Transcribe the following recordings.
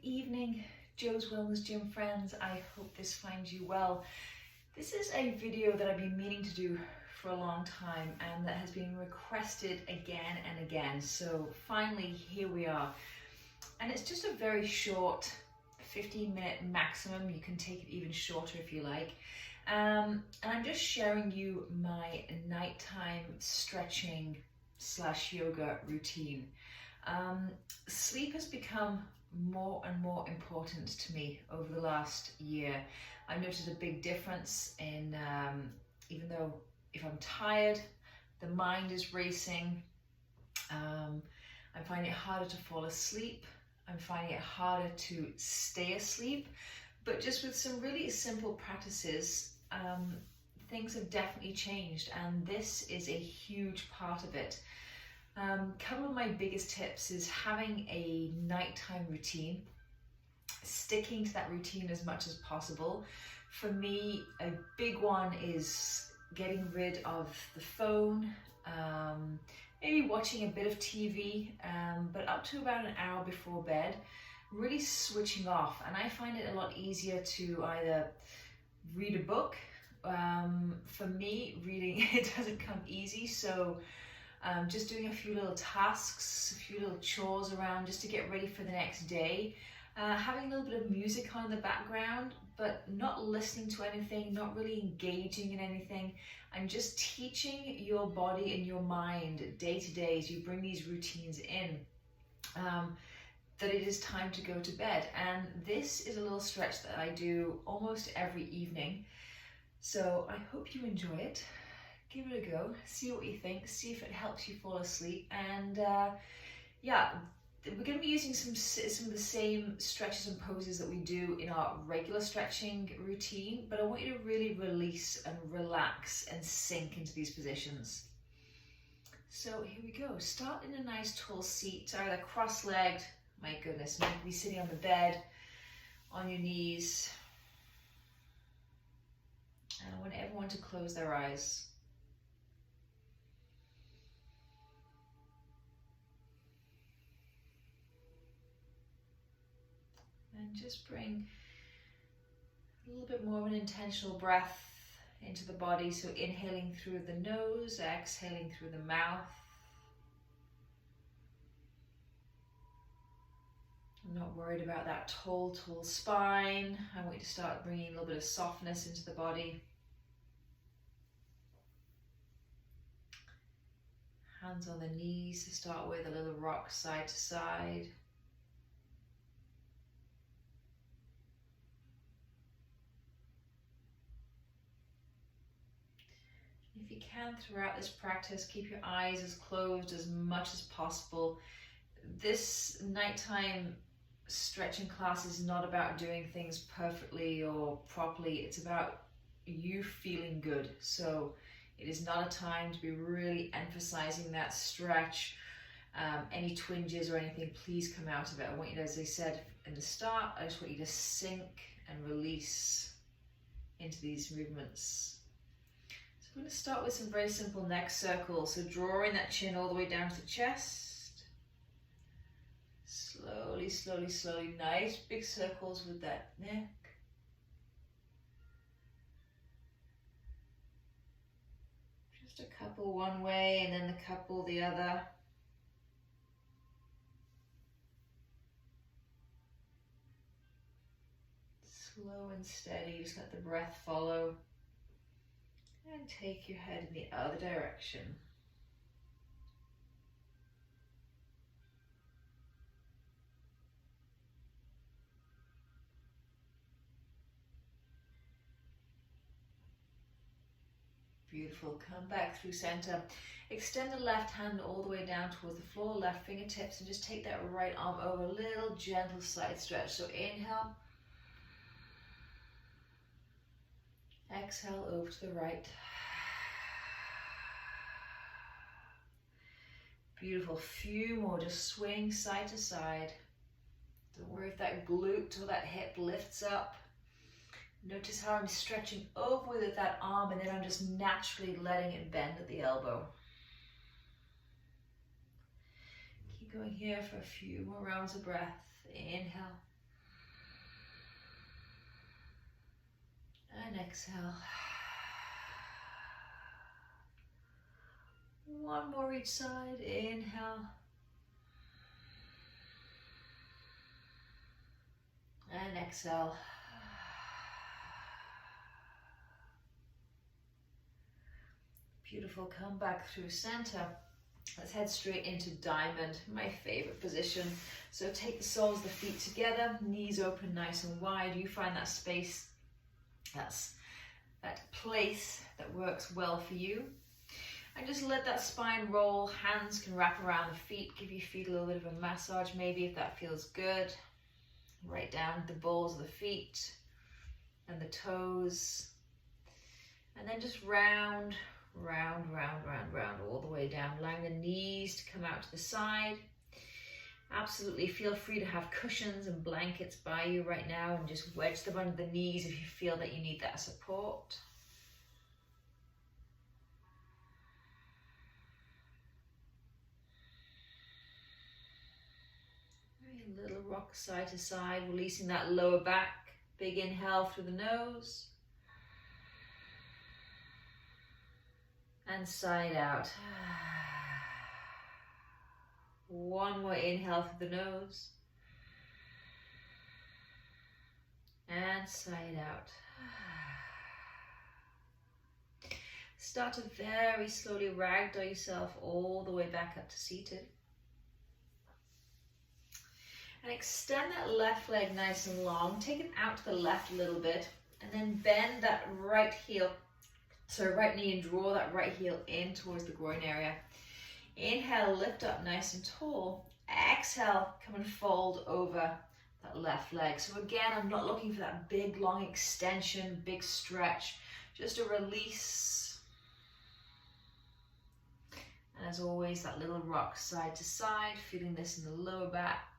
evening, Joe's Wellness Gym friends. I hope this finds you well. This is a video that I've been meaning to do for a long time and that has been requested again and again. So finally, here we are. And it's just a very short 15-minute maximum. You can take it even shorter if you like. And I'm just sharing you my nighttime stretching / yoga routine. Sleep has become more and more important to me over the last year. I noticed a big difference in, even though if I'm tired, the mind is racing. I'm finding it harder to fall asleep. I'm finding it harder to stay asleep. But just with some really simple practices, things have definitely changed, and this is a huge part of it. A couple of my biggest tips is having a nighttime routine, sticking to that routine as much as possible. For me, a big one is getting rid of the phone, maybe watching a bit of TV, but up to about an hour before bed, really switching off. And I find it a lot easier to either read a book. For me, reading, it doesn't come easy, so just doing a few little tasks, a few little chores around just to get ready for the next day. Having a little bit of music on in the background, but not listening to anything, not really engaging in anything, and just teaching your body and your mind day to day as you bring these routines in, that it is time to go to bed. And this is a little stretch that I do almost every evening. So I hope you enjoy it. Give it a go, see what you think, see if it helps you fall asleep. And yeah, we're going to be using some of the same stretches and poses that we do in our regular stretching routine, but I want you to really release and relax and sink into these positions. So here we go. Start in a nice tall seat, either cross-legged, my goodness, you might be sitting on the bed, on your knees. And I want everyone to close their eyes. And just bring a little bit more of an intentional breath into the body. So inhaling through the nose, exhaling through the mouth. I'm not worried about that tall spine. I want you to start bringing a little bit of softness into the body. Hands on the knees to start with, a little rock side to side. If you can, throughout this practice, keep your eyes as closed as much as possible. This nighttime stretching class is not about doing things perfectly or properly. It's about you feeling good. So it is not a time to be really emphasizing that stretch. Any twinges or anything, please come out of it. I want you to, as I said in the start, I just want you to sink and release into these movements. So I'm going to start with some very simple neck circles. So drawing that chin all the way down to the chest. Slowly, slowly, slowly. Nice big circles with that neck. Just a couple one way and then a couple the other. Slow and steady, just let the breath follow. And take your head in the other direction. Beautiful. Come back through center. Extend the left hand all the way down towards the floor, left fingertips, and just take that right arm over. A little gentle side stretch. So inhale. Exhale over to the right. Beautiful. Few more. Just swing side to side. Don't worry if that glute or that hip lifts up. Notice how I'm stretching over with that arm, and then I'm just naturally letting it bend at the elbow. Keep going here for a few more rounds of breath. Inhale. And exhale. One more each side. Inhale. And exhale. Beautiful. Come back through center. Let's head straight into diamond, my favorite position. So take the soles of the feet together, knees open nice and wide. You find that space, that place that works well for you. And just let that spine roll. Hands can wrap around the feet, give your feet a little bit of a massage maybe if that feels good. Right down the balls of the feet and the toes. And then just round all the way down, allowing the knees to come out to the side. Absolutely feel free to have cushions and blankets by you right now and just wedge them under the knees if you feel that you need that support. A little rock side to side, releasing that lower back. Big inhale through the nose. And side out. One more inhale through the nose. And side out. Start to very slowly ragdoll yourself all the way back up to seated. And extend that left leg nice and long. Take it out to the left a little bit. And then bend that right heel. So right knee and draw that right heel in towards the groin area. Inhale, lift up nice and tall. Exhale, come and fold over that left leg. So again, I'm not looking for that big, long extension, big stretch. Just a release. And as always, that little rock side to side, feeling this in the lower back.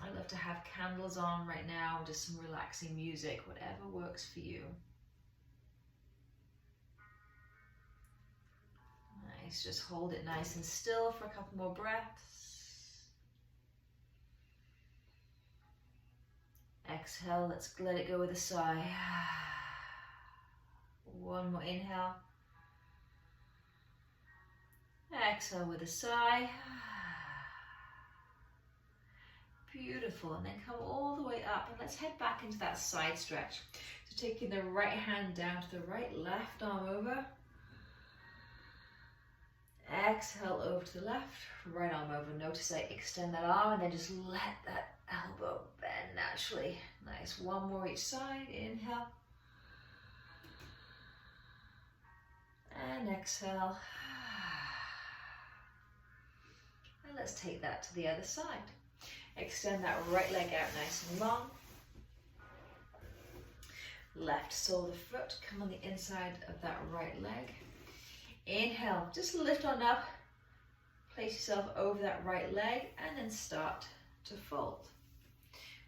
I love to have candles on right now, just some relaxing music, whatever works for you. Nice, just hold it nice and still for a couple more breaths. Exhale, let's let it go with a sigh. One more inhale. Exhale with a sigh. Beautiful, and then come all the way up, and let's head back into that side stretch. So taking the right hand down to the right, left arm over. Exhale over to the left, right arm over. Notice I extend that arm and then just let that elbow bend naturally. Nice, one more each side, inhale. And exhale. And let's take that to the other side. Extend that right leg out nice and long. Left sole of the foot, come on the inside of that right leg. Inhale, just lift on up. Place yourself over that right leg and then start to fold.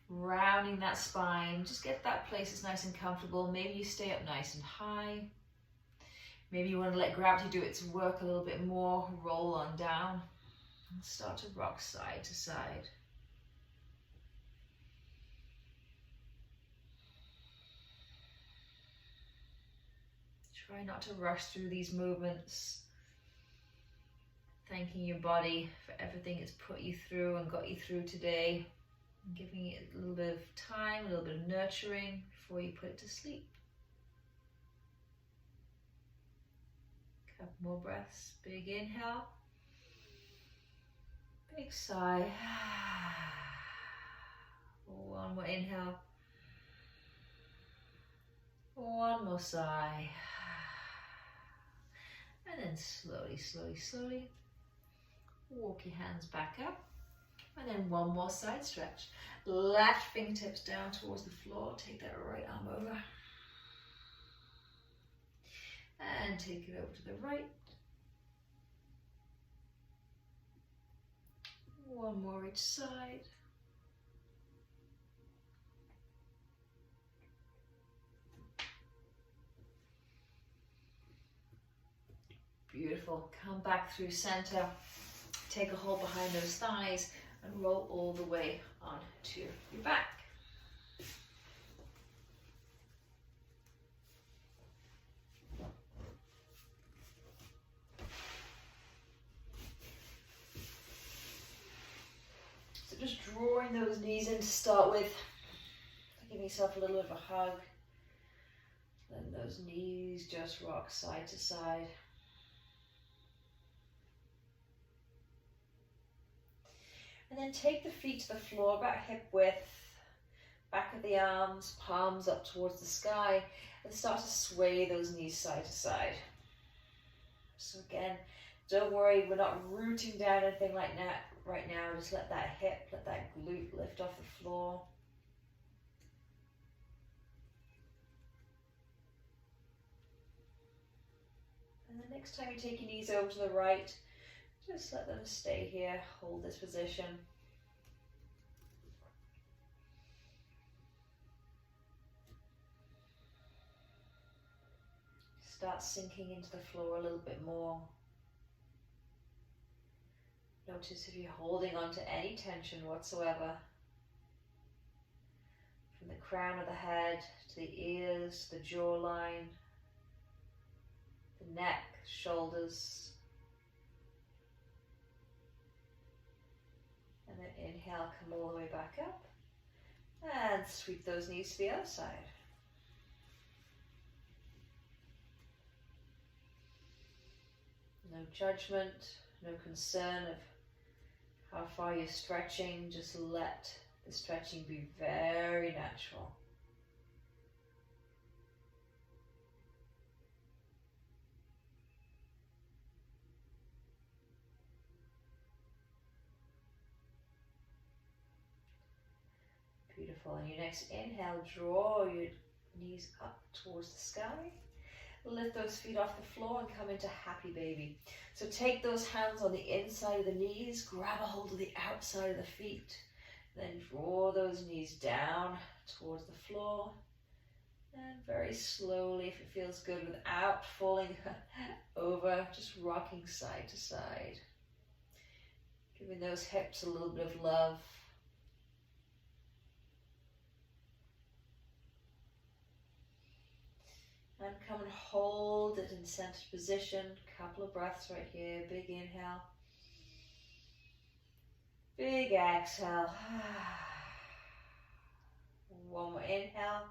Rounding that spine, just get that place that's nice and comfortable. Maybe you stay up nice and high. Maybe you want to let gravity do its work a little bit more. Roll on down and start to rock side to side. Try not to rush through these movements. Thanking your body for everything it's put you through and got you through today. And giving it a little bit of time, a little bit of nurturing before you put it to sleep. Couple more breaths. Big inhale. Big sigh. One more inhale. One more sigh. And then slowly, slowly, slowly, walk your hands back up. And then one more side stretch. Left fingertips down towards the floor. Take that right arm over. And take it over to the right. One more each side. Beautiful. Come back through center. Take a hold behind those thighs. and roll all the way onto your back. So just drawing those knees in to start with. Give yourself a little bit of a hug. Then those knees just rock side to side. And then take the feet to the floor about hip width, back of the arms, palms up towards the sky, and start to sway those knees side to side. So again, don't worry, we're not rooting down anything like that right now. Just let that hip, let that glute lift off the floor. And the next time you take your knees over to the right, just let them stay here, hold this position. Start sinking into the floor a little bit more. Notice if you're holding on to any tension whatsoever. From the crown of the head to the ears, the jawline, the neck, shoulders. And then inhale, come all the way back up. And sweep those knees to the other side. No judgment, no concern of how far you're stretching. Just let the stretching be very natural. Beautiful. On your next inhale, draw your knees up towards the sky. Lift those feet off the floor and come into happy baby. So take those hands on the inside of the knees, grab a hold of the outside of the feet, then draw those knees down towards the floor. And very slowly, if it feels good, without falling over, just rocking side to side. Giving those hips a little bit of love. And come and hold it in centered position. Couple of breaths right here. Big inhale. Big exhale. One more inhale.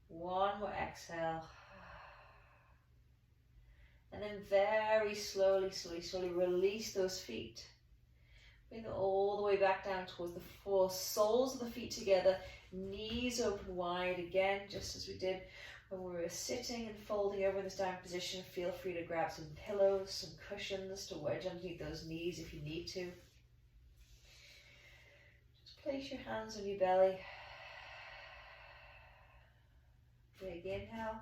One more exhale. And then very slowly release those feet. Bring them all the way back down towards the floor. Soles of the feet together. Knees open wide again, just as we did when we were sitting and folding over in this down position. Feel free to grab some pillows, some cushions to wedge underneath those knees if you need to. Just place your hands on your belly. Big inhale.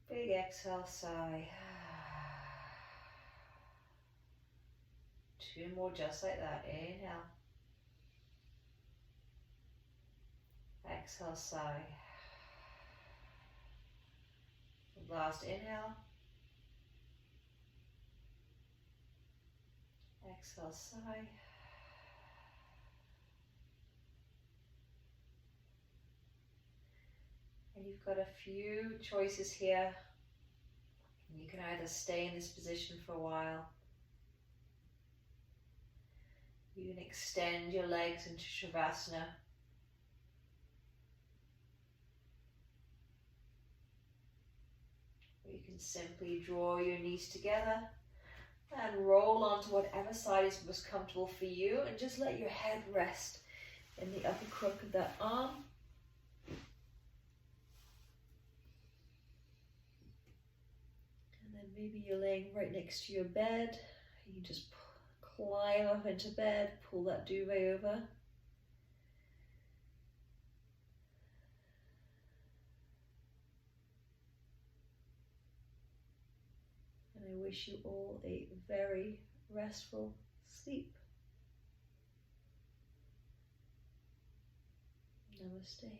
Big exhale, sigh. Two more just like that. Inhale. Exhale, sigh. Last inhale. Exhale, sigh. And you've got a few choices here. You can either stay in this position for a while. You can extend your legs into Shavasana. You can simply draw your knees together and roll onto whatever side is most comfortable for you, and just let your head rest in the upper crook of that arm. And then maybe you're laying right next to your bed. You just climb up into bed, pull that duvet over. I wish you all a very restful sleep. Namaste.